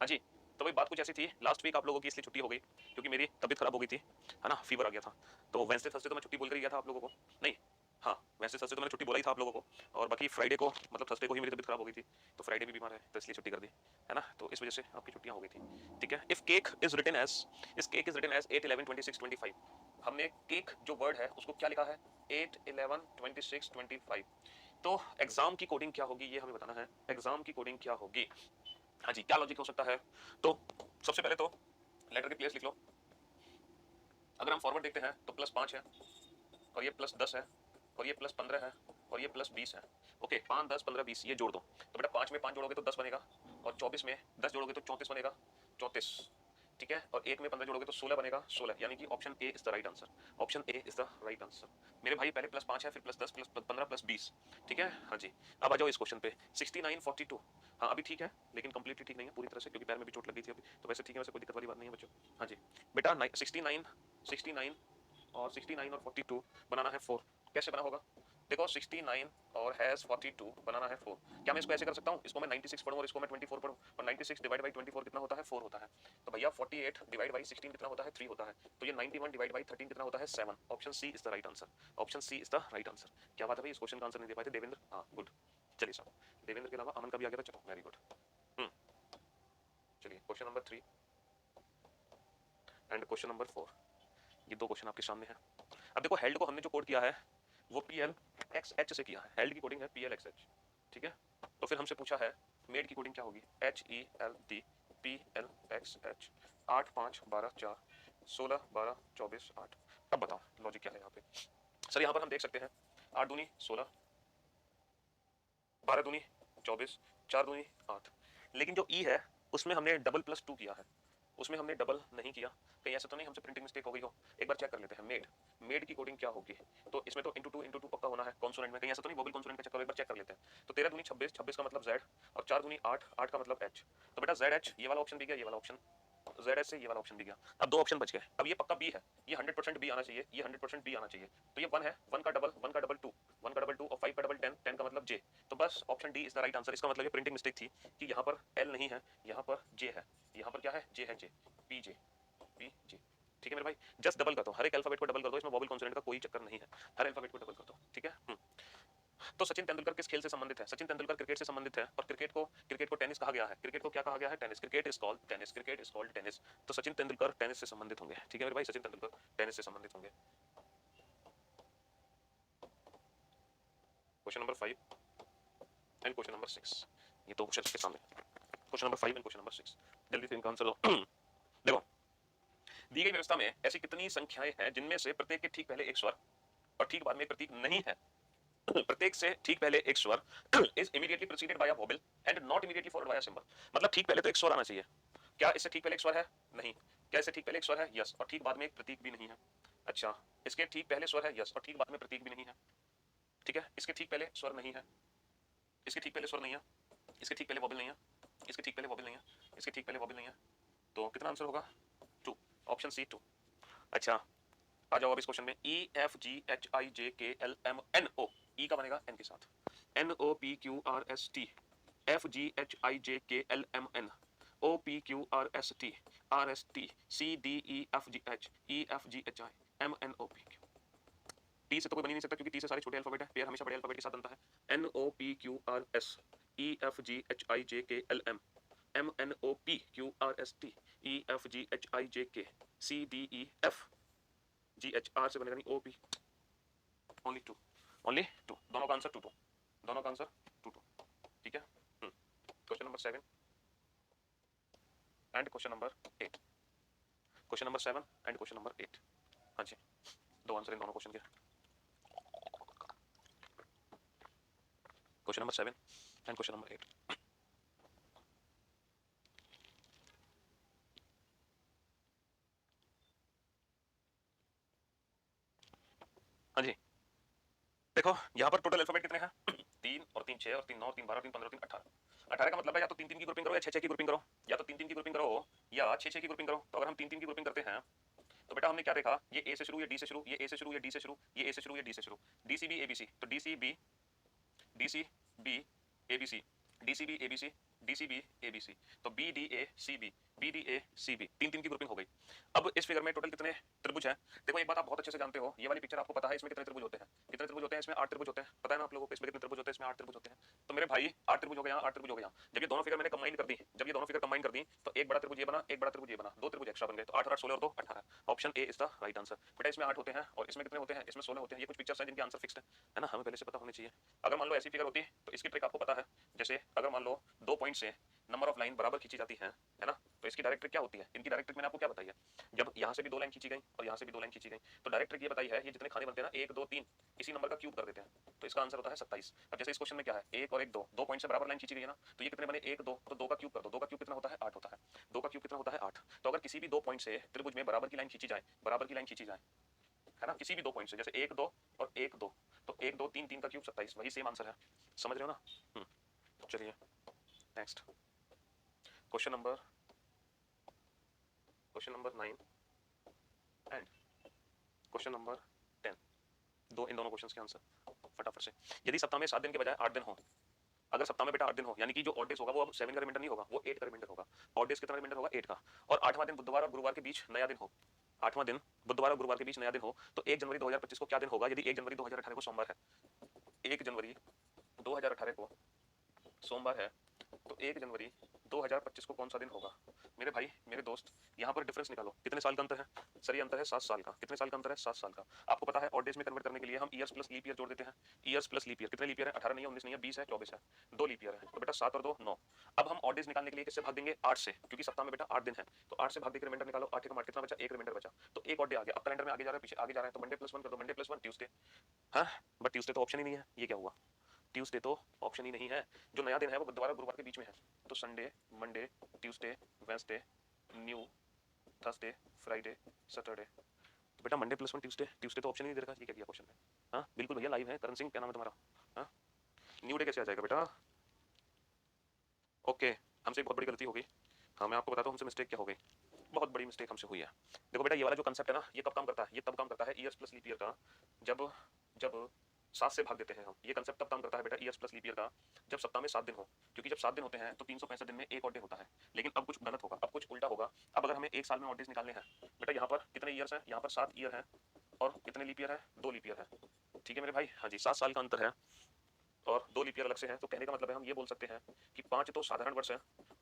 हाँ जी, तो भाई बात कुछ ऐसी थी, लास्ट वीक आप लोगों की इसलिए छुट्टी हो गई क्योंकि मेरी तबीयत खराब हो गई थी, है ना, फीवर आ गया था। तो वेडनेसडे थर्सडे तो मैं छुट्टी बोल कर ही गया था आप लोगों को। नहीं, हाँ, वेडनेसडे थर्सडे तो मैंने छुट्टी बोला ही था आप लोगों को, और बाकी फ्राइडे को मतलब थर्सडे को ही मेरी तबीयत खराब हो गई थी, तो फ्राइडे भी बीमार है तो इसलिए छुट्टी कर दी, है ना, तो इस वजह से आपकी छुट्टियां हो गई थी। ठीक है, if cake is written as, इस केक इज रिटन एज 8 11 26 25, हमने केक जो वर्ड है उसको क्या लिखा है 8 11 26 25। तो एग्जाम की कोडिंग क्या होगी ये हमें बताना है, एग्जाम की कोडिंग क्या होगी। हाँ जी, क्या लॉजिक हो सकता है। तो सबसे पहले तो लेटर की प्लेस लिख लो। अगर हम फॉरवर्ड देखते हैं तो +5 है, और ये +10 है, और ये +15 है, और ये +20 है। ओके, 5 10 15 20 ये जोड़ दो, तो बेटा 5 में 5 जोड़ोगे तो 10 बनेगा, और 24 में 10 जोड़ोगे तो 34 बनेगा, 34। ठीक है, और 1 में 15 जोड़ोगे तो 16 बनेगा, 16, यानी कि option A is the right answer. Option A is the right answer मेरे भाई। पहले +5 है, फिर +10 +15 +20। ठीक है, हाँ जी। अब आ जाओ इस क्वेश्चन पे, 69 42। हाँ अभी ठीक है, लेकिन कंप्लीटली ठीक नहीं है पूरी तरह से, क्योंकि पैर में भी चोट लग गई थी अभी, तो वैसे ठीक है, वैसे कोई दिक्कत वाली बात नहीं है बच्चों। हाँ जी बेटा, 69 और 69 और 42 बनाना है 4। कैसे बना होगा, देखो 69 और हैज 42 बनाना है 4। क्या मैं इसको ऐसे कर सकता हूँ, इसको मैं 96 पढ़ूँ और इसको मैं 24 पढ़ूँ, और 96 डिवाइड बाई 24 कितना होता है 4 होता है। तो भैया 48 डिवाइड बाई 16 कितना होता है 3 होता है। तो ये 91 डिवाइड बाई 13 कितना होता है 7। Option C is the right answer. Option C is the right answer. क्या बात है भाई, इस क्वेश्चन का आंसर नहीं दे पाए थे देवेंद्र, हाँ गुड। चलिए साहब, देवेंद्र के अलावा अमन का भी आ गया था, चलो वेरी गुड। चलिए question number 3 and question number 4, ये दो क्वेश्चन आपके सामने हैं। अब देखो, हेल्ड को हमने जो कोड किया है वो PL_XH से किया है, हेल्ड की कोडिंग है PL_XH। ठीक है, तो फिर हमसे पूछा है मेड की कोडिंग क्या होगी, HELD PL_XH। 8 5 12 4 16 12 24 8। अब बताओ लॉजिक क्या है यहाँ पे। सर यहाँ पर हम देख सकते हैं 8 दूनी 16, 12 दूनी 24, 4 दूनी 8, लेकिन जो ई है उसमें हमने डबल +2 किया है, उसमें हमने डबल नहीं किया। कहीं ऐसा तो नहीं हमसे प्रिंटिंग मिस्टेक हो गई हो, एक बार चेक कर लेते हैं। मेड, मेड की कोडिंग क्या होगी, तो इसमें तो *2 पक्का होना है कॉन्सोनेंट में, कहीं ऐसा तो नहीं वोवेल कॉन्सोनेंट का चक्कर, एक बार चेक कर लेते हैं। तो 13 दूनी 26, 26 का मतलब Z, और 4 दूनी 8, 8 का मतलब H। तो बेटा ZH ये वाला ऑप्शन भी गया, ये वाला ऑप्शन ZH से ये वाला ऑप्शन भी गया। अब दो ऑप्शन बच गए, अब ये पक्का बी है, ये 100% बी आना चाहिए, ये 100% बी आना चाहिए। तो ये 1 है, 1 का डबल 1 का डबल 2, 1 का डबल 2 और 5 का डबल 10, 10 का मतलब J। तो बस option D is the right answer. इसका मतलब ये प्रिंटिंग मिस्टेक थी कि यहाँ पर L नहीं है, यहाँ पर J है, यहाँ पर क्या है J है, J PJ PJ। ठीक है मेरे भाई, जस्ट डबल कर दो, हर एक अल्फाबेट को डबल कर दो, इसमें वोवेल कॉन्सोनेंट का कोई चक्कर नहीं है, हर अल्फाबेट को डबल कर दो। ठीक है। तो सचिन तेंदुलकर किस खेल से संबंधित है, सचिन तेंदुलकर क्रिकेट से संबंधित है, और क्रिकेट को टेनिस कहा गया है, क्रिकेट को क्या कहा गया है tennis, cricket is called tennis, cricket is called tennis. तो सचिन तेंदुलकर टेनिस से संबंधित होंगे। ठीक है मेरे भाई, सचिन तेंदुलकर टेनिस से संबंधित होंगे। Question number 5 and question number 6, ये दो क्वेश्चन के सामने, question number 5 and question number 6, जल्दी से इनका आंसर दो। देखो, दी गई व्यवस्था में ऐसी कितनी संख्याएं हैं जिनमें से प्रत्येक के ठीक पहले एक स्वर और ठीक बाद में एक प्रतीक नहीं है। प्रत्येक से ठीक पहले एक स्वर is immediately preceded by a vowel and not immediately followed by a symbol. मतलब ठीक पहले तो एक स्वर आना चाहिए, क्या इससे ठीक पहले एक स्वर है, नहीं। क्या इससे ठीक पहले एक स्वर है, यस, और ठीक बाद में एक प्रतीक भी नहीं है। अच्छा, इसके ठीक पहले स्वर है, यस, और ठीक बाद में प्रतीक भी नहीं है। ठीक है, इसके ठीक पहले स्वर नहीं है, इसके ठीक पहले स्वर नहीं है, इसके ठीक पहले वोवेल नहीं है, इसके ठीक पहले वोवेल नहीं है, इसके ठीक पहले वोवेल नहीं है। तो कितना आंसर होगा 2, ऑप्शन सी 2। अच्छा, आ जाओ अब इस क्वेश्चन में, EFGHIJKLMNO, ई का बनेगा एन के साथ, NOPQRST, FGHIJKLMN, OPQRST, RST, CDEFGH, EFGHI, MNOPQ। T से तो कोई बन ही नहीं सकता क्योंकि टी से सारे छोटे अल्फाबेट है, पेयर हमेशा बड़े अल्फाबेट के साथ बनता है। NOPQRS, EFGHIJKLM, MNOPQRST, EFGHIJK, CDEF, GHR से बनेगा नहीं, OP। ओनली 2, ओनली 2, दोनों का आंसर 2 2, दोनों का आंसर 2 2। ठीक है। Question number 7 and question number 8, question number 7 and question number 8। हाँ जी, दो आंसर इन दोनों क्वेश्चन के। Question number 7 and question number 8। हाँ जी, देखो यहाँ पर टोटल अल्फाबेट कितने हैं 3 और 3 6 और 3 9 और 3 12 3 15 3 18। 18 का मतलब है या तो 3 3 की ग्रुपिंग करो या 6 6 की ग्रुपिंग करो, या तो 3 3 की ग्रुपिंग करो या 6 6 की ग्रुपिंग करो। तो अगर हम 3 3 की ग्रुपिंग करते हैं तो बेटा हमने क्या देखा, ये ए से शुरू, ये डी से शुरू, ये ए से शुरू, ये डी से शुरू, ये ए से शुरू, ये डी से शुरू, D C B A B C. तो D C B, D C B A B C, D C B A B C, D C B A B C, तो B D A C B, B D A C B, तीन तीन की grouping हो गई। अब इस figure में total कितने त्रिभुज हैं? देखो एक बात आप बहुत अच्छे से जानते हो, ये वाली पिक्चर आपको पता है इसमें कितने त्रिभुज होते हैं? कितने त्रिभुज होते हैं इसमें? 8 त्रिभुज होते हैं, पता है ना आप लोगों को इसमें कितने त्रिभुज होते हैं? इसमें 8 त्रिभुज होते हैं। तो मेरे भाई 8 त्रिभुज हो गए यहाँ, 8 त्रिभुज हो गए यहाँ। जब ये दोनों फिगर मैंने कंबाइन कर दी, जब ये दोनों फिगर कंबाइन कर दी तो एक बड़ा त्रिभुज ये बना, एक बड़ा त्रिभुज ये बना, दो त्रिभुज एक्स्ट्रा बन गए। तो 8 और 8 16 और 2 18। Option A is the right answer. बेटा इसमें 8 होते हैं और इसमें कितने होते हैं? इसमें 16 होते हैं। ये कुछ पिक्चर्स हैं जिनके आंसर फिक्स्ड है ना, हमें पहले से पता होने चाहिए। अगर मान लो ऐसी फिगर होती तो इसकी ट्रिक आपको पता है। जैसे अगर मान लो 2 पॉइंट से नंबर ऑफ लाइन बराबर खींची जाती है ना, तो इसकी डायरेक्ट ट्रिक क्या होती है? इनकी डायरेक्ट ट्रिक मैंने आपको क्या बताई है? जब यहाँ से भी 2 लाइन खींची गई और यहाँ से भी 2 लाइन खींची गई, तो डायरेक्ट ट्रिक ये बताई है, ये जितने खाने बनते हैं ना 1 2 3, इसी नंबर का क्यूब कर देते हैं, तो इसका आंसर होता है 27। अब जैसे इस क्वेश्चन में क्या है, 1 और 1 2, 2 पॉइंट से बराबर लाइन खींची गई है ना, तो ये कितने बने? 1 2, तो 2 का क्यूब कर दो, 2 का क्यूब कितना होता है? 8 होता है। 2 का क्यूब कितना होता है? 8। तो अगर किसी भी 2 पॉइंट से त्रिभुज में बराबर की लाइन खींची जाए, बराबर की लाइन खींची जाए है ना, किसी भी 2 पॉइंट से, जैसे 1 2 और 1 2, तो 1 2 3, 3 का क्यूब 27, वही सेम आंसर है। समझ रहे हो ना? चलिए next question number 9 and question number 10, दो इन दोनों क्वेश्चंस के आंसर फटाफट से। यदि सप्ताह में 7 दिन के बजाय 8 दिन हो, अगर सप्ताह में बेटा 8 दिन हो, यानी कि जो ऑड डेज होगा वो अब 7 का रिमाइंडर नहीं होगा, वो 8 का रिमाइंडर होगा। ऑड डेज कितना रिमाइंडर होगा? 8 का। और 8वां दिन बुधवार और गुरुवार के बीच नया दिन हो, 8वां दिन बुधवार और गुरुवार के बीच नया दिन हो, तो 1 जनवरी 2025 को क्या दिन होगा? यदि 1 जनवरी 2018 को सोमवार है, 1 जनवरी 2018 को सोमवार है, तो 1 जनवरी 2025 को कौन सा दिन होगा? मेरे भाई मेरे दोस्त यहाँ पर डिफरेंस निकालो, कितने साल का अंतर है? सर ये अंतर है 7 साल का। कितने साल का अंतर है? 7 साल का। आपको पता है ऑड डेज में कन्वर्ट करने के लिए हम ईयर्स प्लस लीप ईयर जोड़ देते हैं। ईयर्स प्लस लीप ईयर, कितने लीप ईयर है? 18 नहीं है, 19 नहीं है, 20 है, 24 है, 2 लीप ईयर है। तो बेटा 7 और 2 9। अब हम ऑड डेज निकालने के लिए किससे भाग देंगे? 8 से, क्योंकि सप्ताह में बेटा 8 दिन है, तो 8 से भाग देकर रिमाइंडर निकालो। 8 का 8 कितना बचा? 1 रिमाइंडर बचा, तो एक ऑड डे आ गया। अब कैलेंडर में आगे जा रहा है, पीछे आगे जा रहा है, तो मंडे प्लस 1 कर दो, मंडे प्लस 1 ट्यूसडे। हाँ बट ट्यूसडे तो ऑप्शन ही नहीं है, ये क्या हुआ? ट्यूसडे तो ऑप्शन ही नहीं है, जो नया दिन है वो बुधवार और गुरुवार के बीच में है, तो Sunday, Monday, Tuesday, Wednesday, new Thursday, Friday, Saturday. तो बेटा मंडे प्लस 1 ट्यूसडे, ट्यूसडे तो ऑप्शन ही नहीं दे रखा, ये क्या किया क्वेश्चन में? हाँ बिल्कुल भैया लाइव है। करण सिंह क्या नाम है तुम्हारा? हाँ न्यू डे कैसे आ जाएगा बेटा? ओके हमसे एक बहुत बड़ी गलती हो गई। हाँ मैं आपको बताता हूँ हमसे मिस्टेक क्या हो गई, बहुत बड़ी मिस्टेक हमसे हुई है। देखो बेटा ये वाला जो कंसेप्ट है ना, ये कब काम करता है? ये तब काम करता है ईयर्स प्लस लीप ईयर का, जब जब 7 से भाग देते हैं हम। ये कंसेप्ट तब काम करता है बेटा ईयर्स प्लस लीप ईयर का, जब सप्ताह में 7 दिन हो, क्योंकि जब 7 दिन होते हैं तो 365 दिन में एक ऑड डे होता है। लेकिन अब कुछ गलत होगा, अब कुछ उल्टा होगा। अब अगर हमें एक साल में ऑड डेज निकालने हैं, बेटा यहाँ पर कितने ईयर्स हैं? यहाँ पर 7 ईयर है, और कितने लीप ईयर है? 2 लीप ईयर है। ठीक है मेरे भाई, हाँ जी 7 साल का अंतर है और 2 लीप ईयर अलग से है। तो कहने का मतलब है हम ये बोल सकते हैं कि 5 तो साधारण वर्ष है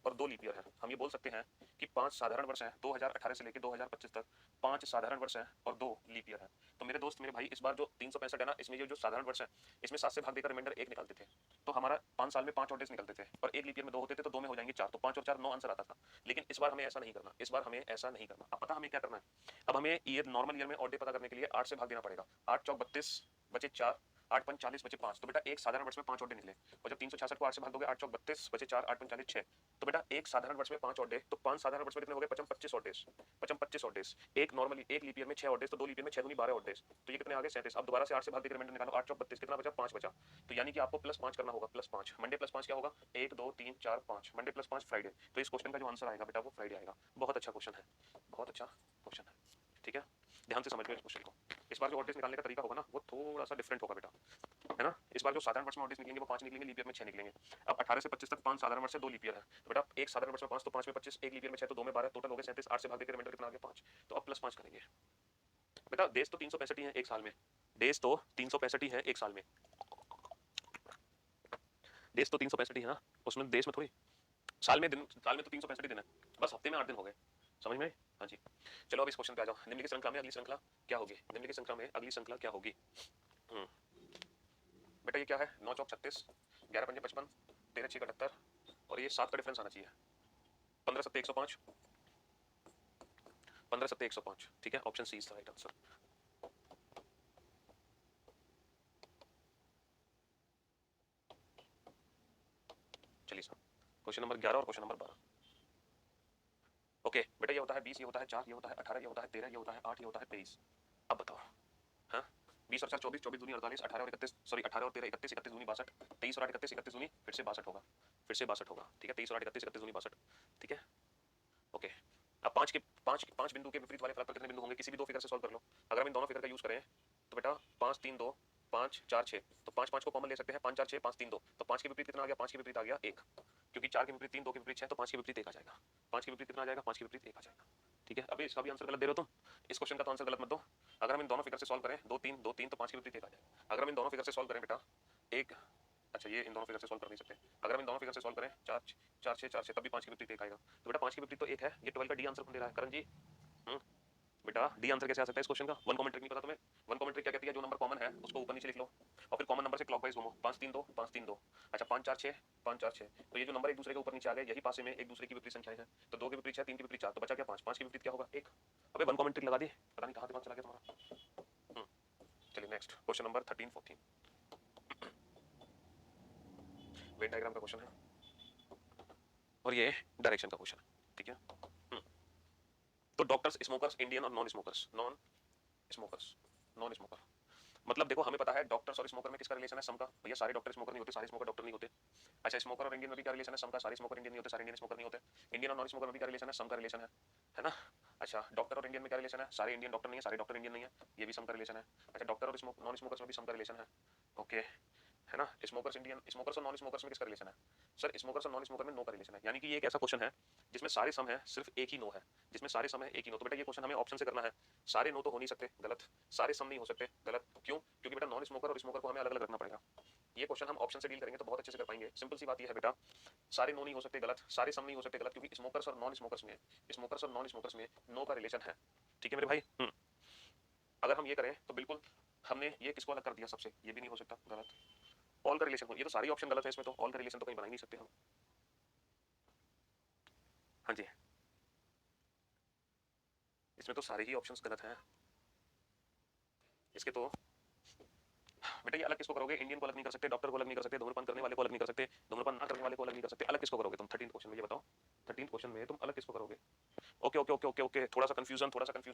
और 2 लीप ईयर है। हम ये बोल सकते हैं कि 5 साधारण वर्ष है 2018 से लेकर 2025 तक, 5 साधारण वर्ष है और 2 लीप ईयर है। तो मेरे दोस्त मेरे भाई इस बार जो 365 है ना, इसमें ये जो साधारण वर्ष है इसमें 7 से भाग देकर रिमाइंडर 1 निकालते थे, तो हमारा 5 साल में 5 ऑड डेज निकलते थे, और 1 लीप ईयर में 2 होते थे, तो 2 में हो जाएंगे 4, तो 5 और 4 9 आंसर आता था। लेकिन इस बार हमें ऐसा नहीं करना, इस बार हमें ऐसा नहीं करना। अब पता हमें क्या करना है? अब हमें ईयर नॉर्मल ईयर में ऑड डे पता करने के लिए 8 से भाग देना पड़ेगा। 8 चौक 32 बचे 4, 8 पंच 40 बचे 5, तो बेटा एक साधारण वर्ष में 5 ऑड डे निकले। और जब 366 को 8 से भाग दोगे, 8 चौक 32 बचे 4, 8 पंच 40 6, तो बेटा एक साधारण वर्ष में 5 ऑड डे, तो 5 साधारण वर्ष में कितने हो गए? 25 ऑड डेज, 25 ऑड डेज। एक नॉर्मली एक लीप ईयर में 6 ऑड डेज, तो 2 लीप ईयर में 6 दूनी 12 ऑड डेज, तो ये कितने आ गए? 37। अब दोबारा से 8 से भाग देकर रिमाइंडर निकालो, 8 चौक 32 कितना बचा? 5 बचा। तो यानी कि आपको प्लस 5 करना होगा, प्लस 5। मंडे प्लस 5 क्या होगा? 1 2 3 4 5, मंडे प्लस 5 फ्राइडे। तो इस क्वेश्चन का जो आंसर आएगा बेटा वो फ्राइडे आएगा। बहुत अच्छा क्वेश्चन है, बहुत अच्छा क्वेश्चन है। ठीक है ध्यान से समझ लो इस क्वेश्चन को। इस बार जो ऑड डेज निकालने का तरीका होगा ना वो थोड़ा सा डिफरेंट होगा बेटा, है ना। इस बार जो साधारण वर्ष में ऑड डेज निकलेंगे वो 5 निकलेंगे, लीप ईयर में 6 निकलेंगे। अब 18 से 25 तक 5 साधारण वर्ष है, 2 लीप ईयर है, तो बेटा एक साधारण वर्ष में 5, तो 5 में 25, एक लीप ईयर में 6, तो 2 में 12, टोटल हो गए 37। 8 से भाग देकर रिमाइंडर कितना आ गया? 5। तो अब प्लस 5 करेंगे बेटा। डेज तो 365 ही है एक साल में, डेज तो 365 ही है एक साल में, डेज तो 365 ही है ना, उसमें देश में थोड़ी साल में दिन, साल में तो 365 दिन है, बस हफ्ते में 8 दिन हो गए। समझ में? हाँ जी चलो अब इस क्वेश्चन पे आ जाओ। निम्नलिखित श्रृंखला में अगली श्रृंखला क्या होगी? निम्नलिखित श्रृंखला में अगली श्रृंखला क्या होगी? बेटा ये क्या है? 9 चौक 36, 11 पंजे 55, 13 6 78, और ये 7 का डिफरेंस आना चाहिए। 15 7 105, 15 7 105। ठीक है option C is the right answer. चलिए सर क्वेश्चन नंबर 11 और क्वेश्चन नंबर 12। ओके बेटा ये होता है 20, ये होता है 4, ये होता है 18, ये होता है 13, ये होता है 8, ये होता है 23। अब बताओ हाँ 20 और 4 24, 24 दूनी 48, 18 और 31 सॉरी 18 और 13 31, 31 दूनी 62, 23 और 8 31, 31 दूनी फिर से 62 होगा, फिर से 62 होगा। ठीक है 23 और 8 31, 31 दूनी 62। ठीक है ओके। अब पांच बिंदु के विपरीत वाले फलक पर कितने बिंदु होंगे? किसी भी दो फिगर से सॉल्व कर लो। अगर हम इन दोनों फिगर का यूज करें तो बेटा 5 3 2 5 4 6, तो 5 5 को कॉमन ले सकते हैं, 5 4 6 5 3 2, तो 5 के विपरीत कितना आ गया? 5 के विपरीत आ गया 1। क्योंकि 4 के विपरीत 3, 2 के विपरीत 6, तो 5 के विपरीत 1 आ जाएगा। 5 के विपरीत कितना आ जाएगा? 5 के विपरीत 1 आ जाएगा। ठीक है, अभी इसका भी आंसर गलत दे रहे हो तुम, इस क्वेश्चन का तो आंसर गलत मत दो। अगर हम इन दोनों फिगर से सॉल्व करें 2 3 2 3 तो 5 के विपरीत 1 आ जाएगा। अगर हम इन दोनों फिगर से सॉल्व करें बेटा एक, अच्छा ये इन दोनों फिगर से सॉल्व कर नहीं सकते। अगर हम इन दोनों फिगर से सॉल्व करें 4 4 6 4 6 तब भी 5 के विपरीत 1 आएगा। तो बेटा 5 के विपरीत तो 1 है, ये 12 का डी आंसर कौन दे रहा है? करण जी। बेटा डी आंसर कैसे आ सकता है इस क्वेश्चन का? वन कॉमन ट्रिक नहीं पता तुम्हें? वन कॉमन ट्रिक क्या कहती है? जो नंबर कॉमन है उसको ऊपर नीचे लिख लो और फिर कॉमन नंबर से क्लॉकवाइज घूमो। 5 3 2 5 3 2, अच्छा 5 4 6 5 4 6, तो ये जो नंबर एक दूसरे के ऊपर नीचे आ गए यही पास में एक दूसरे की विपरीत संख्याएं हैं। तो 2 के विपरीत 6, 3 के विपरीत 4, तो बचा क्या? 5। 5 के विपरीत क्या होगा? 1। अबे वन कॉमन ट्रिक लगा दी, पता नहीं कहां दिमाग चला गया तुम्हारा। चलिए next question number 13 14 Venn diagram का क्वेश्चन है और ये डायरेक्शन का क्वेश्चन है। ठीक है, तो डॉक्टर्स, स्मोकर्स, इंडियन और नॉन स्मोकर्स, नॉन स्मोकर, मतलब देखो हमें पता है डॉक्टर्स और स्मोकर में किसका रिलेशन है? सम का। भैया सारे डॉक्टर स्मोकर नहीं होते, सारे स्मोकर डॉक्टर नहीं होते। अच्छा स्मोकर और इंडियन में भी क्या रिलेशन है? सम का। सारे स्मोकर इंडियन नहीं होते, सारे इंडियन स्मोकर नहीं होते। इंडियन और नॉन स्मोकर में भी क्या रिलेशन है? सम का रिलेशन है ना। अच्छा डॉक्टर और इंडियन में क्या रिलेशन है? सारे इंडियन डॉक्टर नहीं है, सारे डॉक्टर इंडियन नहीं है, ये भी सम का रिलेशन है। अच्छा डॉक्टर और नॉन स्मोकर्स में भी सम का रिलेशन है, ओके, है ना। स्मोकर्स इंडियन, स्मोकर्स और नॉन स्मोकर्स में किसका रिलेशन है? सर स्मोकर्स और नॉन स्मोकर में नो का रिलेशन है। यानी कि ये एक ऐसा क्वेश्चन है जिसमें सारे सम है, सिर्फ एक ही नो है, जिसमें सारे सम है एक ही नो। तो बेटा ये क्वेश्चन हमें ऑप्शन से करना है। सारे नो तो हो नहीं सकते, गलत। सारे सम नहीं हो सकते, गलत। क्यों? क्योंकि बेटा नॉन स्मोकर और स्मोकर को हमें अलग अलग रखना पड़ेगा। ये क्वेश्चन हम ऑप्शन से डील करेंगे तो बहुत अच्छे से कर पाएंगे। सिंपल सी बात ये है बेटा, सारे नो नहीं हो सकते, गलत। सारे सम नहीं हो सकते, गलत, क्योंकि स्मोकर्स और नॉन स्मोकर्स में नो का रिलेशन है। ठीक है मेरे भाई। अगर हम ये करें तो बिल्कुल हमने ये किसको अलग कर दिया सबसे, ये भी नहीं हो सकता, गलत। ऑल का रिलेशन, ये तो सारी ऑप्शन गलत है इसमें, तो ऑल का रिलेशन तो कहीं बना ही नहीं सकते हम। हाँ जी, इसमें तो सारे ही ऑप्शंस गलत हैं। इसके तो बेटा ये अलग किसको करोगे? इंडियन को अलग नहीं कर सकते, डॉक्टर को अलग नहीं कर सकते, धूम्रपान करने वाले को अलग नहीं कर सकते, धूम्रपान ना करने वाले को अलग नहीं कर सकते। अलग किसको करोगे तुम 13 क्वेश्चन में? ये बताओ 13 क्वेश्चन में तुम अलग किसको करोगे? Okay okay okay okay okay, थोड़ा सा कंफ्यूजन,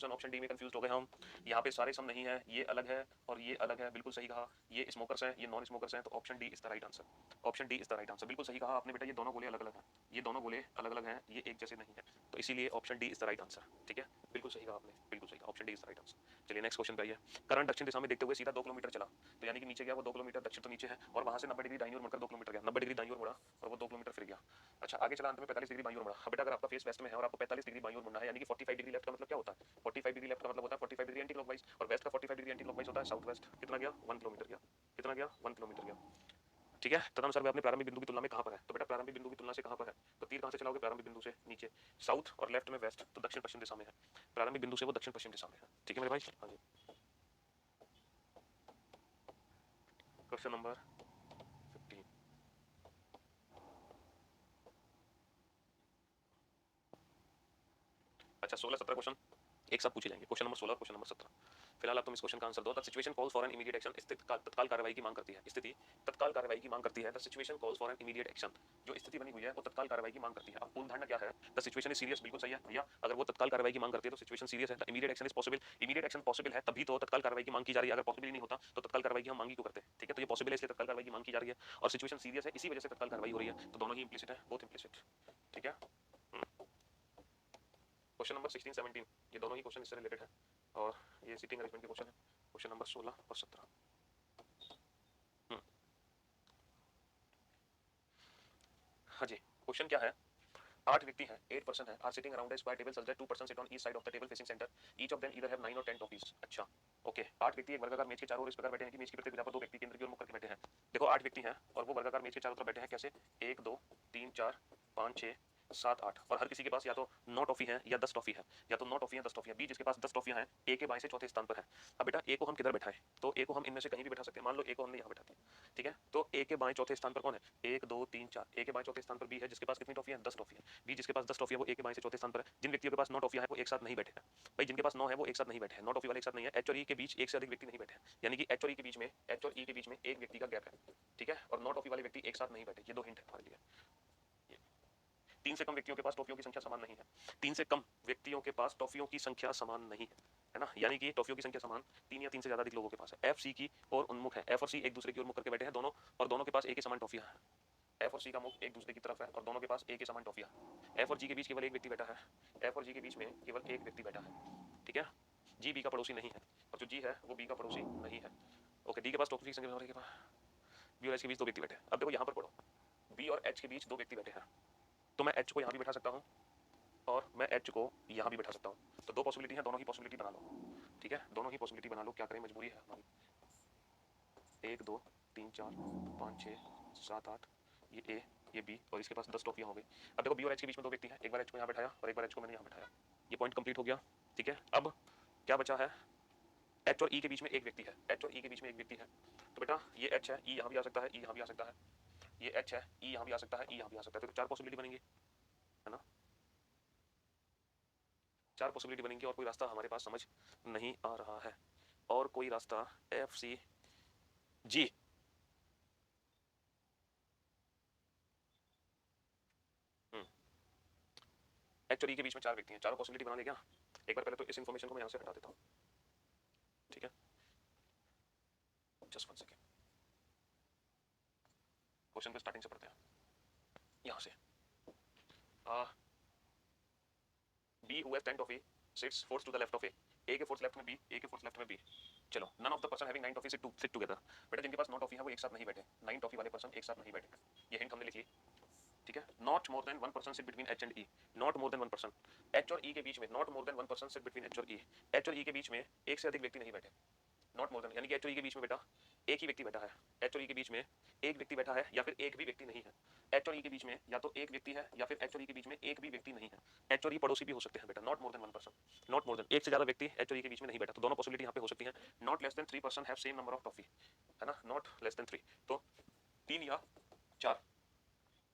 ऑप्शन डी में कंफ्यूज हो गए हम। यहाँ पे सारे सम नहीं है, ये अलग है और ये अलग है, बिल्कुल सही कहा। ये स्मोकर्स हैं, ये नॉन स्मोकर्स हैं, तो option D is the right answer. Option D is the right answer, बिल्कुल सही कहा आपने बेटा। ये दोनों गोले अलग अलग हैं, ये दोनों गोले अलग अलग हैं, ये एक जैसे नहीं है, तो इसीलिए option D is the right answer. ठीक है, बिल्कुल सही कहा आपने, बिल्कुल सही कहा, option D is the right answer. चलिए नेक्स्ट क्वेश्चन पे आइए। करंट दक्षिण दिशा में देखते हुए सीधा 2 किलोमीटर चला, तो यानी कि नीचे गया वो 2 किलोमीटर, दक्षिण तो नीचे है, और वहां से 90 डिग्री दाईं ओर मुड़कर 2 किलोमीटर गया, 90 डिग्री दाईं ओर मुड़ा और वो 2 किलोमीटर फिर गया। अच्छा आगे चला, अंत में 45 डिग्री बाईं ओर मुड़ा। अब बेटा अगर आपका फेस वेस्ट में है और आपको 45 डिग्री बाईं ओर मुड़ना है, यानी कि 45 डिग्री लेफ्ट का मतलब क्या होता है? 45 डिग्री लेफ्ट का मतलब होता है 45 डिग्री एंटी क्लॉकवाइज, और वेस्ट का 45 डिग्री एंटी क्लॉकवाइज होता है साउथ वेस्ट। कितना गया? 1 किलोमीटर गया। कितना गया? 1 किलोमीटर गया। ठीक है, तदनुसार वह अपने प्रारंभिक बिंदु की तुलना में कहां पर है? तो बेटा प्रारंभिक बिंदु की तुलना से कहां पर है? तो तीर कहां से चलाओगे? प्रारंभिक बिंदु से नीचे, साउथ, और लेफ्ट में वेस्ट, तो दक्षिण पश्चिम दिशा में है। प्रारंभिक बिंदु से वो दक्षिण पश्चिम दिशा में है। ठीक है मेरे भाई। हाँ जी, क्वेश्चन नंबर 15। अच्छा 16 17 क्वेश्चन एक साथ पूछे जाएंगे, क्वेश्चन नंबर 16 क्वेश्चन नंबर 17। फिलहाल आप तुम इस क्वेश्चन का आंसर दो। The situation calls for an immediate action, स्थिति तत्काल कार्रवाई की मांग करती है। स्थिति तत्काल कार्रवाई की मांग करती है। The situation calls for an immediate action, जो स्थिति बनी हुई है वो तत्काल कार्रवाई की मांग करती है। अब पूर्ण धारणा क्या है? द सिचुएशन इज सीरियस, बिल्कुल सही है भैया। अगर वो तत्काल कार्रवाई की मांग करती है तो सिचुएशन सीरियस है। The immediate action is possible, immediate action possible है तभी तो तत्काल कार्रवाई की मांग की जा रही है। अगर पॉसिबल ही नहीं होता तो तत्काल कार्रवाई की हम मांग ही क्यों करते? ठीक है, तो ये पॉसिबल है इसलिए तत्काल कार्रवाई की मांग की जा रही है, और सिचुएशन सीरियस है इसी वजह से तत्काल कार्रवाई हो रही है, तो दोनों ही इंप्लिसिट है, बोथ इंप्लिसिट। ठीक है, क्वेश्चन नंबर 16 17 ये दोनों ही क्वेश्चन इससे रिलेटेड है, और ये सीटिंग अरेंजमेंट के क्वेश्चन है, क्वेश्चन नंबर 16 और 17। हाँ जी, क्वेश्चन क्या है? 8 व्यक्ति हैं, 8 पर्सन है, are sitting around a square table such that 2 person sit on each side of the table facing centre, each of them either have 9 और 10 टॉफीज। अच्छा ओके, 8 व्यक्ति एक वर्गाकार मेज के चारों ओर इस प्रकार बैठे हैं कि मेज की प्रत्येक भुजा पर 2 व्यक्ति केंद्र की ओर मुख करके बैठे हैं। देखो 8 व्यक्ति हैं और वो वर्गाकार मेज के चारों तरफ बैठे हैं, कैसे? 1 2 3 4 5 6 7 8, और हर किसी के पास या तो 9 टॉफी है या 10 टॉफी है, या तो 9 टॉफी है 10 टॉफी है। बी जिसके पास 10 टॉफियां हैं, ए के बाएं से चौथे स्थान पर है। अब बेटा ए को हम किधर बैठाएं? तो ए को हम इनमें से कहीं भी बैठा सकते हैं। मान लो ए को हमने यहाँ बैठा दिया, ठीक है, तो ए के बाएं चौथे स्थान पर कौन है? 1 2 3 4, ए के बाएं चौथे स्थान पर बी है जिसके पास कितनी टॉफी है? 10 टॉफी है। बी जिसके पास 10 टॉफी है वो ए के बाएं से चौथे स्थान पर है। जिन व्यक्तियों के पास 9 टॉफियां है वो एक साथ नहीं बैठे हैं भाई, जिनके पास 9 है वो एक साथ नहीं बैठे हैं, 9 टॉफी वाले एक साथ नहीं है। एच और ई के बीच एक से अधिक व्यक्ति नहीं बैठे हैं, यानी कि एच और ई के बीच में, एच और ई के बीच में एक व्यक्ति का गैप है। ठीक है, और 9 टॉफी वाले व्यक्ति एक साथ नहीं बैठे। ये 2 हिंट है हमारे लिए। 3 से कम व्यक्तियों के पास टॉफियों की संख्या समान नहीं है। 3 से कम व्यक्तियों के पास टॉफियों की संख्या समान नहीं है ना, यानी कि टॉफियों की संख्या समान 3 या 3 से ज्यादा अधिक लोगों के पास है। एफ सी की और उन्मुख है, एफ और सी एक दूसरे की ओर मुख करके बैठे हैं दोनों, और दोनों के पास एक ही समान टॉफियां हैं। एफ और सी का मुख एक दूसरे की तरफ है और दोनों के पास एक ही समान टॉफियां। एफ और जी के बीच केवल एक व्यक्ति बैठा है, एफ और जी के बीच में केवल एक व्यक्ति बैठा है। ठीक है, जी बी का पड़ोसी नहीं है, और जो जी है वो बी का पड़ोसी नहीं है। ओके, डी के पास टॉफी की संख्या के पास बी और एच के बीच 2 व्यक्ति बैठे हैं। अब देखो यहाँ पर पढ़ो, बी और एच के बीच दो व्यक्ति बैठे हैं, तो मैं एच को यहाँ भी बैठा सकता हूँ और मैं एच को यहाँ भी बैठा सकता हूँ। तो दो पॉसिबिलिटी है, दोनों ही पॉसिबिलिटी बना लो, ठीक है, दोनों ही पॉसिबिलिटी बना लो, क्या करें, मजबूरी है हमारी। 1 2 3 4 5 6 7 8, ये ए, ये बी, और इसके पास 10 टॉफियाँ हो गई। अब देखो बी और एच के बीच में दो व्यक्ति हैं, एक बार एच को यहाँ बैठाया और एक बार एच को मैंने यहाँ बैठाया, ये पॉइंट कंप्लीट हो गया, ठीक है। अब क्या बचा है, एच और ई के बीच में एक व्यक्ति है, एच और ई के बीच में एक व्यक्ति है, तो बेटा ये एच है, ई यहाँ भी आ सकता है, ई यहाँ भी आ सकता है, ये एच है, ई यहाँ भी आ सकता है, ई यहाँ भी आ सकता है, तो चार पॉसिबिलिटी बनेंगी, है ना, चार पॉसिबिलिटी बनेंगी, और कोई रास्ता हमारे पास समझ नहीं आ रहा है, और कोई रास्ता एफ सी जी, एच और ई के बीच में चार व्यक्ति हैं, चारों पॉसिबिलिटी बना ले क्या, एक बार पहले तो इस इन्फॉर्मेशन को मैं यहाँ से हटा देता हूँ, ठीक है, जस्ट वन सेकेंड, क्वेश्चन को स्टार्टिंग से पढ़ते हैं, यहाँ से B who has 10 toffee sits fourth to the left of A के फोर्थ लेफ्ट में बी, ए के फोर्थ लेफ्ट में बी, चलो none of the person having 9 toffee sit together, बेटा जिनके पास 9 टॉफी है वो एक साथ नहीं बैठे, 9 टॉफी वाले पर्सन एक साथ नहीं बैठे, ये हिंट हमने लिख ली, ठीक है। Not more than one person sit between H and E, not more than one person, H और ई के बीच में not more than one person sit between H और ई, एच और ई के बीच में एक से अधिक व्यक्ति नहीं बैठे, नॉट मोर देन, यानी कि एच और ई के बीच में बेटा एक ही व्यक्ति बैठा है, एच और ई के बीच में एक व्यक्ति बैठा है या फिर एक भी व्यक्ति नहीं है, एच और ई के बीच में या तो एक व्यक्ति है या फिर एच और ई के बीच में एक भी व्यक्ति नहीं है, एच और ई पड़ोसी भी हो सकते हैं बेटा, not more than one person, not more than एक से ज्यादा व्यक्ति एच और ई के बीच में नहीं बैठा, तो दोनों पॉसिबिलिटी यहाँ पे हो सकती है, not less than 3 person have same number of toffee, है ना, नॉट लेस देन 3, तो 3 या 4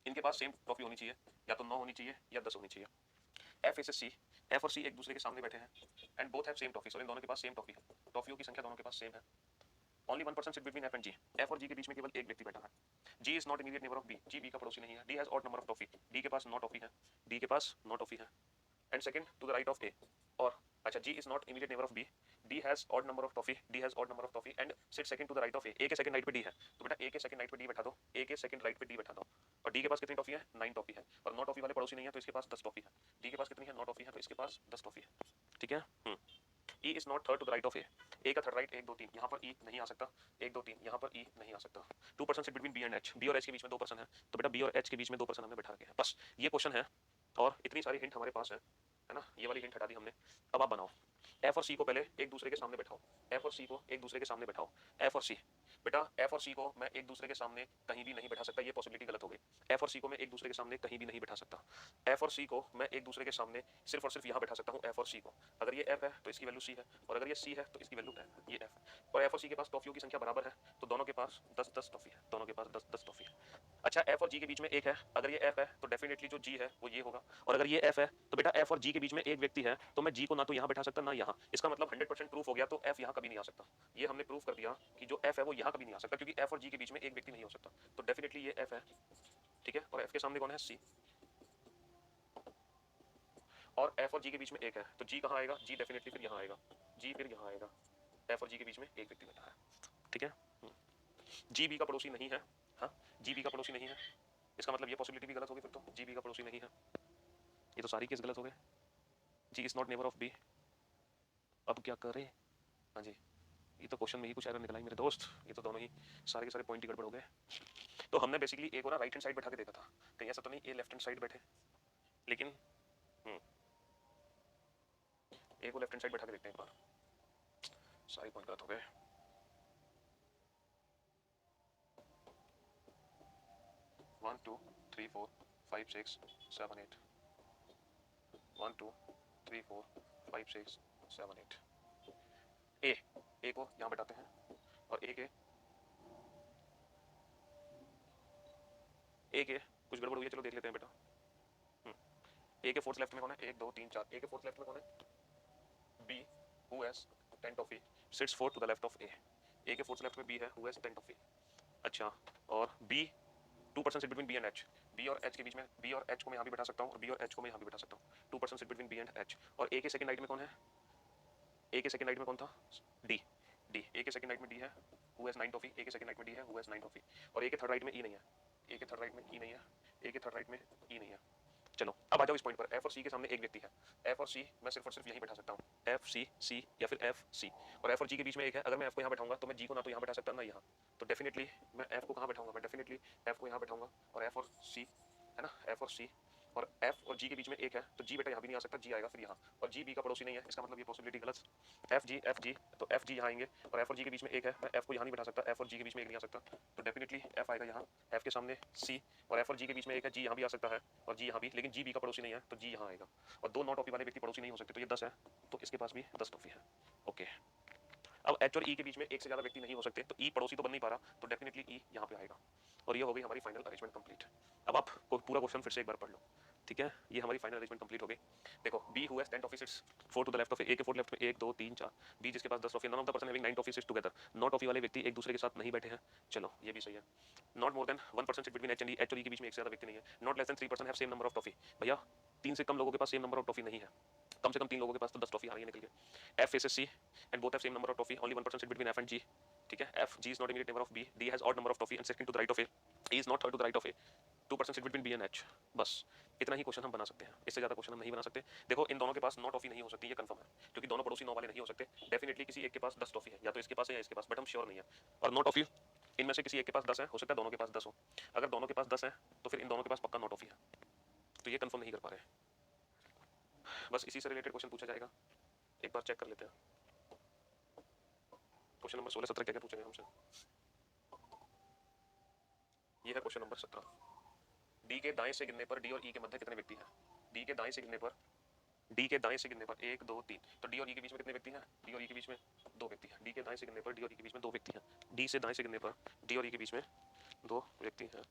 इनके पास सेम ट्रॉफी होनी चाहिए, या तो 9 होनी चाहिए या 10 होनी चाहिए। एफ एस सी, एफ और सी एक दूसरे के सामने बैठे हैं and both have same toffee, और इन दोनों के पास सेम टॉफी है, टॉफियों की संख्या दोनों के पास सेम है, only one person sit between F and G, F और जी के बीच में केवल एक व्यक्ति बैठा है, G is not immediate neighbour of B, G B का पड़ोसी नहीं है, D has odd number of toffee, D के पास 9 टॉफी है, डी के पास 9 टॉफी है, and second to the right of A, और अच्छा G is not immediate neighbour of B, D has odd number of toffee, D has odd number of toffee and sit second to the right of ए, ए के second right पे D है, तो बेटा ए के second right पे D बैठा दो, ए के सेकंड राइट पे डी बैठा दो, और डी के पास कितनी टॉफी है, 9 टॉफी है, और 9 टॉफी वाले पड़ोसी नहीं है तो इसके पास 10 टॉफी है, डी के पास कितनी है, 9 टॉफी है तो इसके पास 10 टॉफी है, ठीक है। E is not third to the right of A का थर्ड राइट 1 2 3, यहाँ पर ई नहीं आ सकता, 1 2 3 यहाँ पर ई नहीं आ सकता, 2 person sit between B and H, B और एच के बीच में 2 पर्सन है, तो बेटा बी और एच के बीच में 2 पर्सन हमने बैठा रखे हैं, बस ये क्वेश्चन है, और इतनी सारी हिंट हमारे पास है ना, ये वाली हिंट हटा दी हमने, अब आप बनाओ, एफ और सी को पहले एक दूसरे के सामने बैठाओ, एफ और सी को एक दूसरे के सामने बैठाओ, एफ और सी, बेटा एफ और सी को मैं एक दूसरे के सामने कहीं भी नहीं बैठा सकता, ये पॉसिबिलिटी गलत हो गई, एफ और सी को मैं एक दूसरे के सामने कहीं भी नहीं बैठा सकता, एफ और सी को मैं एक दूसरे के सामने सिर्फ और सिर्फ यहाँ बैठा सकता हूँ, एफ और सी को, अगर ये एफ है तो इसकी वैल्यू सी है, और अगर ये सी है तो इसकी वैल्यू है, ये एफ है, और एफ और सी के पास टॉफियों की संख्या बराबर है, तो दोनों के पास 10-10 टॉफी है, दोनों के पास 10-10 टॉफी है। अच्छा एफ और जी के बीच में एक है, अगर ये एफ है तो डेफिनेटली जो जी है वो ये होगा, और अगर ये एफ है तो बेटा एफ और जी के बीच में एक व्यक्ति है, तो मैं जी को ना तो यहाँ बैठा सकता ना यहाँ, इसका मतलब 100% प्रूफ हो गया, तो एफ यहाँ कभी नहीं आ सकता, ये हमने प्रूफ कर दिया कि जो एफ है वो यहाँ कभी नहीं आ सकता, क्योंकि एफ और जी के बीच में एक व्यक्ति नहीं हो सकता, तो डेफिनेटली ये एफ है, ठीक है, और एफ के सामने कौन है, सी, और एफ और जी के बीच में एक है, तो जी कहाँ आएगा, जी डेफिनेटली फिर यहाँ आएगा, जी फिर यहाँ आएगा, एफ और जी के बीच में एक व्यक्ति बैठा है, ठीक है, जी बी का पड़ोसी नहीं है, हाँ जी बी का पड़ोसी नहीं है, इसका मतलब ये पॉसिबिलिटी भी गलत होगी, फिर तो जी बी का पड़ोसी नहीं है, ये तो सारी केस गलत हो गए, G is not neighbour of B, अब क्या करें, हाँ जी, ये तो क्वेश्चन में ही कुछ एरर निकला ही मेरे दोस्त, ये तो दोनों ही सारे के सारे पॉइंट ही गड़बड़ हो गए, तो हमने बेसिकली ए को ना राइट हैंड साइड बैठा के देखा था, कहीं ऐसा तो नहीं ए लेफ्ट हैंड साइड बैठे, लेकिन ए को लेफ्ट हैंड साइड बैठा के देखते हैं एक बार, सारे पॉइंट गलत हो गए, 1 2 3 4 5 6 7 8, 1 2 3 4 5 6 7 8, ए को यहाँ बैठाते हैं, और ए के कुछ गड़बड़ हुई है, चलो देख लेते हैं बेटा, ए के फोर्थ लेफ्ट में कौन है, 1 2 3 4, ए के फोर्थ लेफ्ट में कौन है, B who has 10 toffee sits fourth to the left of A के फोर्थ लेफ्ट में बी है हु हैज 10 टॉफी, अच्छा, और B 2 person sit between B and H, B और एच के बीच में, बी और एच को मैं यहाँ भी बैठा सकता हूँ, और बी और एच को मैं यहाँ भी बैठा सकता हूँ, 2 person sit between B and H, और ए के सेकंड राइट में कौन है, ए के सेकंड राइट में कौन था, डी, डी, ए के सेकंड राइट में डी है हु हैज 9 टॉफी, ए के सेकंड राइट में डी है हु हैज 9 टॉफी, और ए के थर्ड राइट में ई नहीं है, ए के थर्ड राइट में ई नहीं है, ए के थर्ड राइट में ई नहीं है, चलो अब आ जाओ इस पॉइंट पर, एफ और सी के सामने एक व्यक्ति है, एफ और सी मैं सिर्फ और सिर्फ यहीं बैठा सकता हूँ, एफ सी सी या फिर एफ सी, और एफ और जी के बीच में एक है। अगर मैं एफ को यहाँ बैठाऊंगा तो मैं जी को ना तो यहाँ बैठा सकता ना यहाँ, तो डेफिनेटली मैं एफ को कहाँ बैठाऊंगा, मैं डेफिनेटली एफ को यहाँ बैठाऊंगा, और एफ और सी है ना, एफ और सी और एफ और जी के बीच में एक है, तो जी बेटा यहाँ भी नहीं आ सकता, जी आएगा फिर यहाँ, और जी बी का पड़ोसी नहीं है, इसका मतलब ये पॉसिबिलिटी गलत। एफ जी, तो एफ जी यहाँ आएंगे, और एफ और जी के बीच में एक है, मैं एफ को यहाँ नहीं बैठा सकता, एफ और जी के बीच में एक नहीं आ सकता, तो डेफिनेटली एफ आएगा यहाँ, एफ के सामने सी, और एफ और जी के बीच में एक है, जी यहाँ भी आ सकता है और जी यहाँ भी, लेकिन जी बी का पड़ोसी नहीं है, तो जी यहाँ आएगा, और दो नॉट टॉफी वाले व्यक्ति पड़ोसी नहीं हो सकते, तो ये 10 है, तो इसके पास भी 10 टॉफी है। ओके, अब एच और ई के बीच में एक से ज्यादा व्यक्ति नहीं हो सकते, तो ई पड़ोसी तो बन नहीं पा रहा, तो डेफिनेटली ई यहाँ पे आएगा, और ये हो गई हमारी फाइनल अरेंजमेंट कंप्लीट। अब आप पूरा क्वेश्चन फिर से एक बार पढ़ लो, ठीक है, ये हमारी फाइनल अरेंजमेंट कंप्लीट हो गई। देखो B who has 10 toffee sits 4 to the left of A के 4 लेफ्ट में 1 2 3 4, बी जिसके पास 10 toffee, none of the person having 9 toffee seats together, not toffee वाले व्यक्ति एक दूसरे के साथ नहीं बैठे हैं, चलो ये भी सही है। Not more than 1% sit between H and E, H और ई के बीच में एक से ज्यादा व्यक्ति नहीं है। Not less than 3% have same number of toffee, भैया 3 से कम लोगों के पास सेम नंबर ऑफ टॉफी नहीं है, कम से कम 3 लोगों के पास तो 10 टॉफी आ रही है निकल के। F faces C and both have same number of toffee, only 1% sit between F and G, ठीक है, F G is not immediate neighbour of B, D has odd number of toffee and second to the right of A, E is not third to the right of A, 2% sit between B and H, बस इतना ही question हम बना सकते हैं, इससे ज्यादा question हम नहीं बना सकते। देखो इन दोनों के पास 9 टॉफी नहीं हो सकती, ये कंफर्म है, क्योंकि दोनों पड़ोसी 9 वाले नहीं हो सकते, डेफिनेटली किसी एक के पास 10 टॉफी है, या तो इसके पास है या इसके पास, बट हम श्योर नहीं है, और 9 टॉफी इनमें से किसी एक के पास 10 है, हो सकता है दोनों के पास 10 हो, अगर दोनों के पास 10 है तो फिर इन दोनों के पास पक्का 9 टॉफी है, तो ये कंफर्म नहीं कर पा रहे, बस इसी से रिलेटेड क्वेश्चन पूछा जाएगा, एक बार चेक कर लेते हैं। क्वेश्चन नंबर 16 17 क्या क्या पूछेंगे हमसे, ये है क्वेश्चन नंबर 17, डी के दाएं से गिनने पर डी और ई के मध्य कितने व्यक्ति हैं, डी के दाएं से गिनने पर, डी के दाएं से गिनने पर 1 2 3, तो डी और ई के बीच में कितने व्यक्ति हैं, डी और ई के बीच में 2 व्यक्ति हैं, डी के दाएं से गिनने पर डी और ई के बीच में 2 व्यक्ति हैं, डी से दाएं से गिनने पर डी और ई के बीच में 2 व्यक्ति हैं।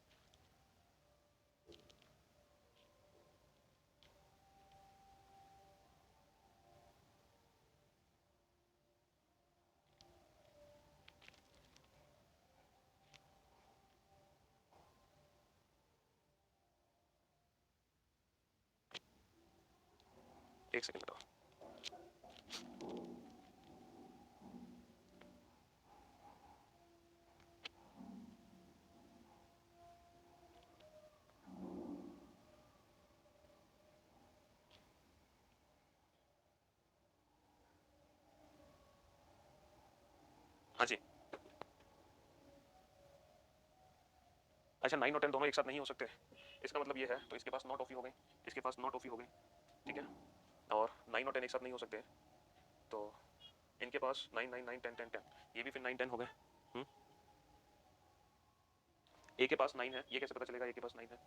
एक सेकंड बताओ, हाँ जी, अच्छा 9 और 10 दोनों एक साथ नहीं हो सकते, इसका मतलब ये है, तो इसके पास 9 टॉफी हो गई, इसके पास 9 टॉफी हो गई, ठीक है, और 9 और 10 एक साथ नहीं हो सकते, तो इनके पास 9 9 9 10 10 10, ये भी फिर 9 10 हो गए। ए के पास 9 है, ये कैसे पता चलेगा ए के पास 9 है,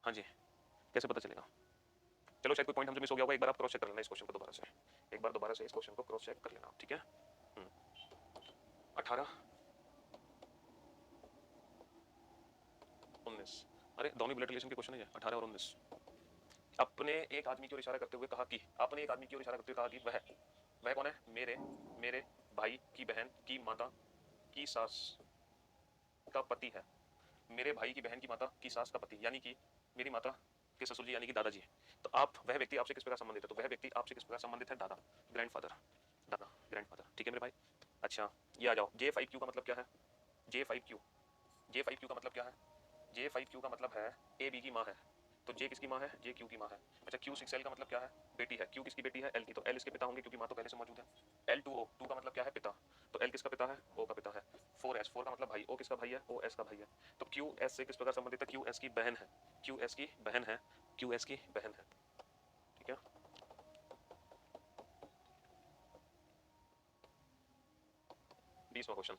हाँ जी कैसे पता चलेगा, चलो शायद कोई पॉइंट हमसे मिस हो गया होगा, एक बार आप क्रॉस चेक कर लेना इस क्वेश्चन को दोबारा से, एक बार दोबारा से इस क्वेश्चन को क्रॉस चेक कर लेना, ठीक है। 18 19, अरे दोनों ब्लड रिलेशन के क्वेश्चन है ये, 18 और 19। अपने एक आदमी की ओर इशारा करते हुए कहा कि, आपने एक आदमी की ओर इशारा करते हुए कहा कि वह कौन है, मेरे मेरे भाई की बहन की माता की सास का पति है, मेरे भाई की बहन की माता की सास का पति, यानी कि मेरी माता के ससुर जी यानी कि दादाजी, तो आप वह व्यक्ति आपसे किस प्रकार संबंधित है, तो वह व्यक्ति आपसे किस प्रकार संबंधित है, दादा ग्रैंडफादर, दादा ग्रैंडफादर, ठीक है मेरे भाई। अच्छा ये आ जाओ, J5Q का मतलब क्या है, J5Q, J5Q का मतलब क्या है, J5Q का मतलब है ए बी की माँ है, तो J किसकी माँ है, J Q की माँ है। अच्छा Q6L का मतलब क्या है, बेटी है, Q किसकी बेटी है, L की, तो L इसके पिता होंगे क्योंकि माँ तो पहले से मौजूद है। L2O, 2 का मतलब क्या है, पिता, तो L किसका पिता है, O का पिता है। 4S, 4 का मतलब भाई, O किसका भाई है, OS का भाई है, तो QS से किस प्रकार संबंधित है, QS की बहन है, QS की बहन है, QS की बहन है, ठीक है। बीसवां क्वेश्चन,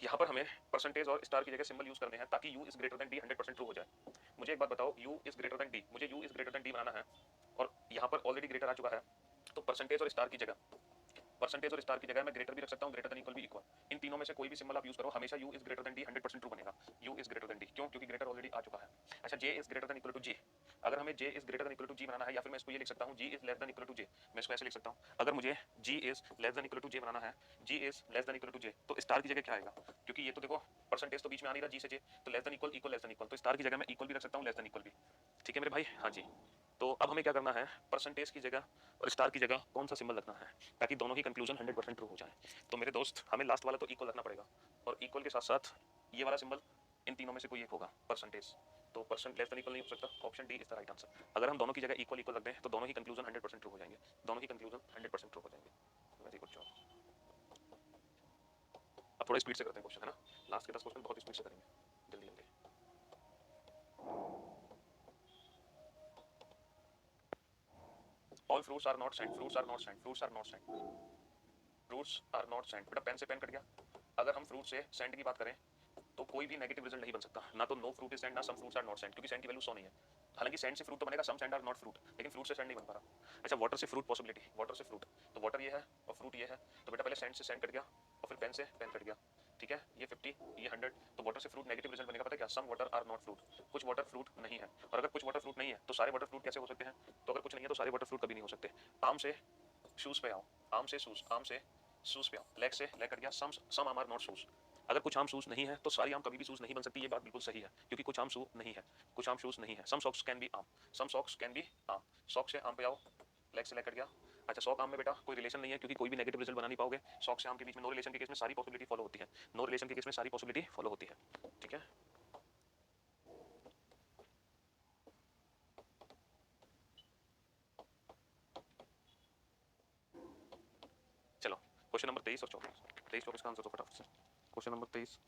यहाँ पर हमें परसेंटेज और स्टार की जगह सिंबल यूज करने हैं ताकि u is greater then d 100% true हो जाए। मुझे एक बात बताओ, u is greater then d, मुझे u is greater then d बनाना है, और यहाँ पर ऑलरेडी ग्रेटर आ चुका है, तो परसेंटेज और स्टार की जगह, परसेंटेज और स्टार की जगह मैं ग्रेटर भी रख सकता हूँ, ग्रेटर देन इक्वल भी इक्वल, इन तीनों में से कोई भी सिंबल आप यूज करो, हमेशा u is greater then d 100% true बनेगा, u is greater then d, क्यों, क्योंकि ग्रेटर ऑलरेडी आ चुका है। अच्छा j is greater than equal to g, अगर हमें j is greater than equal to g बनाना है, या फिर मैं इसको ये लिख सकता हूँ g is less than equal to j, मैं इसको ऐसे लिख सकता हूँ, अगर मुझे g is less than equal to j बनाना है, g is less than equal to j, तो स्टार की जगह क्या आएगा, क्योंकि ये तो देखो परसेंटेज तो बीच में आ नहीं रहा g से j, तो less than equal equal less than equal, तो स्टार की जगह मैं इक्वल भी रख सकता हूँ, लेस देन इक्वल भी, ठीक है मेरे भाई, हाँ जी। तो अब हमें क्या करना है, परसेंटेज की जगह और स्टार की जगह कौन सा सिंबल रखना है ताकि दोनों ही कंक्लूजन 100% ट्रू हो जाए। तो मेरे दोस्त, हमें लास्ट वाला तो इक्वल रखना पड़ेगा और इक्वल के साथ साथ ये वाला सिंबल इन तीनों में से कोई एक होगा, परसेंटेज। तो परसेंट लेस देन इक्वल नहीं हो सकता, option D is the right answer. अगर हम दोनों की जगह इक्वल इक्वल रख दें तो दोनों ही कंक्लूजन 100% ट्रू हो जाएंगे, दोनों ही कंक्लूजन 100% ट्रू हो जाएंगे। Very good job. अब थोड़ा स्पीड से करते हैं क्वेश्चन, है ना, लास्ट के 10 क्वेश्चन बहुत स्पीड से करेंगे, जल्दी जल्दी। All fruits are not cent, fruits are not cent, fruits are not cent, fruits are not cent. बेटा पेन से पेन कट गया। अगर हम फ्रूट से सेंट की बात करें तो कोई भी नेगेटिव रिजल्ट नहीं बन सकता, ना तो नो फ्रूट इज सेंट, ना some fruits are not cent, क्योंकि सेंट की वैल्यू 100 नहीं है। हालांकि सेंट से फ्रूट तो बनेगा, some cent are not fruit, लेकिन फ्रूट से सेंट नहीं बन पा रहा। अच्छा, वाटर से फ्रूट पॉसिबिलिटी, वाटर से फ्रूट, तो वाटर ये है और फ्रूट ये है, तो बेटा पहले सेंट से सेंट कट गया और फिर पेन से पेन कट गया, ठीक है, ये 50 ये 100, तो वाटर से फ्रूट नेगेटिव रिजल्ट बनेगा, पता है क्या, some water are not fruit, कुछ वाटर फ्रूट नहीं है। और अगर कुछ वाटर फ्रूट नहीं है तो सारे वाटर फ्रूट कैसे हो सकते हैं, तो अगर कुछ नहीं है तो सारे वाटर फ्रूट कभी नहीं हो सकते। आम से शूज पे आओ, आम से शूज, आम से शूज पे आओ, लेग से लेग कट गया, सम आम आर नॉट शूज। अगर कुछ आम शूज नहीं है तो सारी आम कभी भी शूज नहीं बन सकती, ये बात बिल्कुल सही है, क्योंकि कुछ आम शू नहीं है, कुछ आम शूज नहीं है। सम सॉक्स कैन बी आम, सम सॉक्स कैन बी आम, सॉक से आम पे आओ, लेग से लेग कट गया। अच्छा, सॉक आम में बेटा कोई रिलेशन नहीं है, क्योंकि कोई भी नेगेटिव रिजल्ट बना नहीं पाओगे। सॉक से आम के बीच में नो रिलेशन के केस में सारी पॉसिबिलिटी फॉलो होती है, नो रिलेशन के केस में सारी पॉसिबिलिटी फॉलो होती है, ठीक है। चलो क्वेश्चन नंबर 23 और 24, 23 24 का आंसर तो फटाफट से, क्वेश्चन नंबर 23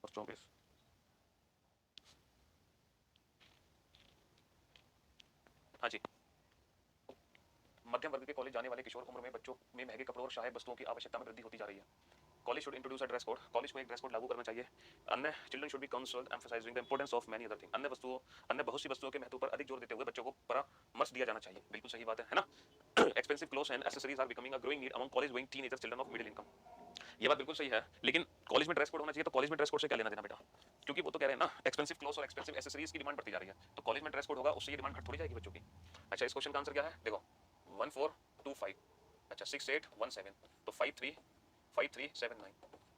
और 24। हाँ जी। मध्यम वर्ग के कॉलेज जाने वाले किशोर उम्र में बच्चों में महंगे कपड़ों और सहायक वस्तुओं की आवश्यकता में वृद्धि होती जा रही है। College should introduce a dress code, college को एक ड्रेस कोड लागू करना चाहिए। अन्य children should be counselled emphasising the importance of many other thing, अन्य वस्तुओं, अन्य बहुत सी वस्तुओं के महत्व पर अधिक जोर देते हुए बच्चों को परामर्श दिया जाना चाहिए। बिल्कुल सही बात है ना। Expensive clothes and accessories are becoming a growing need among college going teenagers children of middle income. ये बात बिल्कुल सही है, लेकिन कॉलेज में ड्रेस कोड होना चाहिए, तो कॉलेज में ड्रेस कोड से क्या लेना देना बेटा, क्योंकि वो तो कह रहे हैं ना एक्सपेंसिव क्लोथ्स और एक्सपेंसिव एक्सेसरीज की डिमांड बढ़ती जा रही है, तो कॉलेज में ड्रेस कोड होगा उससे ये डिमांड घट थोड़ी जाएगी बच्चों की। अच्छा, इस क्वेश्चन का आंसर क्या है, देखो 1425, अच्छा 6817, तो 535379,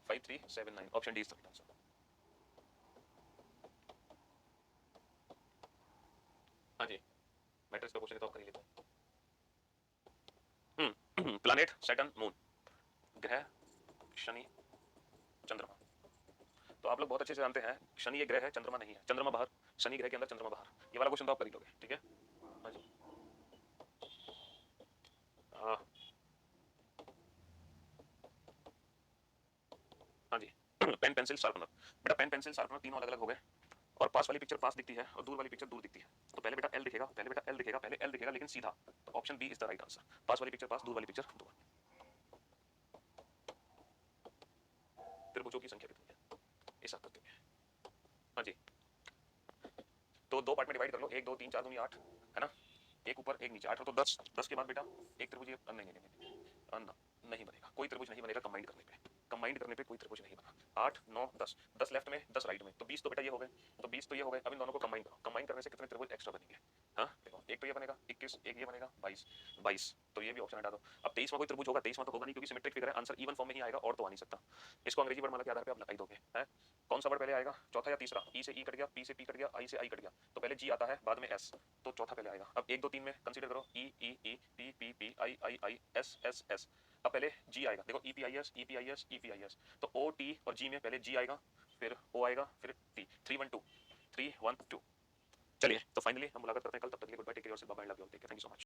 5379, option D is the right answer. हाँ जी, मैट्रिक्स का क्वेश्चन तो आप कर ही लेते हैं। प्लैनेट, सैटर्न, मून, ग्रह, शनि, चंद्रमा। तो आप लोग बहुत अच्छे से जानते हैं शनि एक ग्रह है, चंद्रमा नहीं है, चंद्रमा बाहर, शनि ग्रह के अंदर, चंद्रमा बाहर। ये वाला क्वेश्चन तो आप कर ही लोगे, ठीक है। हाँ जी। हाँ हाँ जी। पेन पेंसिल शार्पनर, बेटा पेन पेंसिल शार्पनर तीनों अलग अलग हो गए, और पास वाली पिक्चर पास दिखती है और दूर वाली पिक्चर दूर दिखती है। तो पहले बेटा एल दिखेगा, पहले बेटा एल दिखेगा, पहले एल दिखेगा लेकिन सीधा, तो option B is the right answer. पास वाली पिक्चर पास, दूर वाली पिक्चर दूर। त्रिभुजों की संख्या कितनी है, ऐसा करते हैं। हाँ जी, तो दो पार्ट में डिवाइड कर लो, 1 2 3 4 दूनी 8, है ना, एक ऊपर एक नीचे, 8 तो 10, 10 के बाद बेटा एक त्रिभुज नहीं नहीं नहीं नहीं बनेगा, कोई त्रिभुज नहीं बनेगा कंबाइंड करने पे, कंबाइंड करने पे कोई त्रिभुज नहीं बना। 8 9 10, 10 लेफ्ट में 10 राइट में, तो 20 तो बेटा ये हो गए, तो 20 तो ये हो गए। अब इन दोनों को कंबाइन करो, कंबाइन करने से कितने त्रिभुज एक्स्ट्रा बनेंगे। हाँ देखो, एक तो ये बनेगा 21, एक ये बनेगा 22, 22 तो ये भी ऑप्शन हटा दो। अब 23 में कोई त्रिभुज होगा, 23 में तो होगा नहीं क्योंकि सिमेट्रिक फिगर है, आंसर इवन फॉर्म में ही आएगा और तो आ नहीं सकता। इसको अंग्रेजी वर्णमाला के आधार पे आप लगाई दोगे, है कौन सा वर्ड पहले आएगा, चौथा या तीसरा, ई से ई कट गया, पी से पी कट गया, आई से आई कट गया, तो पहले जी आता है बाद में एस, तो चौथा पहले आएगा। अब 1 2 3 में कंसीडर करो, E E E P P P I I I S S S, अब पहले जी आएगा, देखो E P I S E P I S E P I S, तो ओ टी और जी में पहले जी आएगा, फिर ओ आएगा, फिर टी, 3 1 2 3 1 2। चलिए तो फाइनली हम मुलाकात करते हैं कल, तब तक के लिए goodbye, take care yourself, bye bye, love you all, take care, thank you so much.